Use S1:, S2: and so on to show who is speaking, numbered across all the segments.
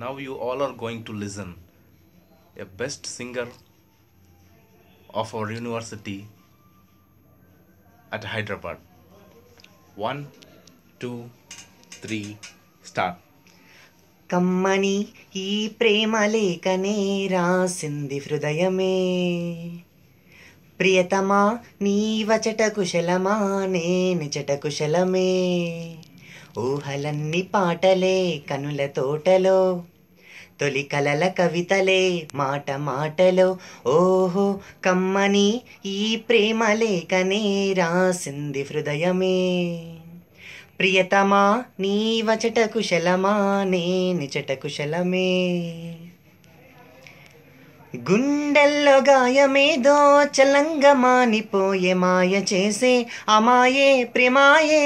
S1: Now you all are going to listen a best singer of our university at Hyderabad. 1, 2, 3, start.
S2: కమ్మని ఈ ప్రేమ లేఖనే రాసింది హృదయమే, ప్రియతమా నీ వచట కుశలమా నేనిచట కుశలమే. ఊహలన్నీ పాటలే కనుల తోటలో, తొలి కలల కవితలే మాట మాటలో. ఓహో కమ్మని ఈ ప్రేమ లేఖనే రాసింది హృదయమే, ప్రియతమా నీ వచట కుశలమా నేనిచట కుశలమే. గుండెల్లో గాయమేదో చలంగా మానిపోయే, మాయ చేసే అమాయే ప్రేమాయే.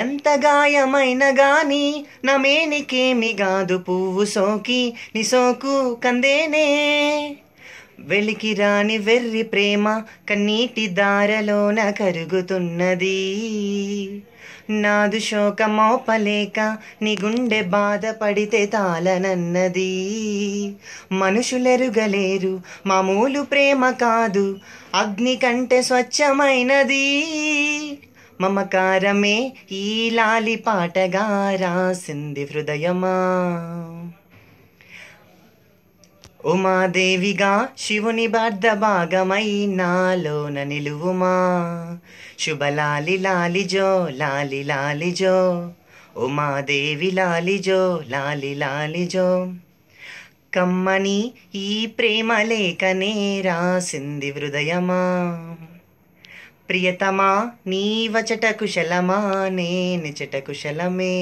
S2: ఎంత గాయమైన గాని నమేనికేమి గాదు, పువ్వు సోకి నీ సోకు కందేనే. వెలికి రాని వెర్రి ప్రేమ కన్నీటి దారలోన కరుగుతున్నది. నాదు శోకమోపలేక నీ గుండె బాధపడితే తాళనన్నది. మనుషులెరుగలేరు మామూలు ప్రేమ కాదు, అగ్ని కంటే స్వచ్ఛమైనది. మమకారమే ఈ లాలి పాటగా రాసింది హృదయమా. ఉమాదేవిగా శివుని బద్ద భాగమై నాలోన నిలువుమా. శుభలాలి లాలిజో లాలి లాలిజో, ఉమాదేవి లాలిజో లాలి లాలిజో. కమ్మని ఈ ప్రేమ లేఖనే రాసింది హృదయమా, ప్రియతమా నీ వచట కుశలమా నేనిచట కుశలమే.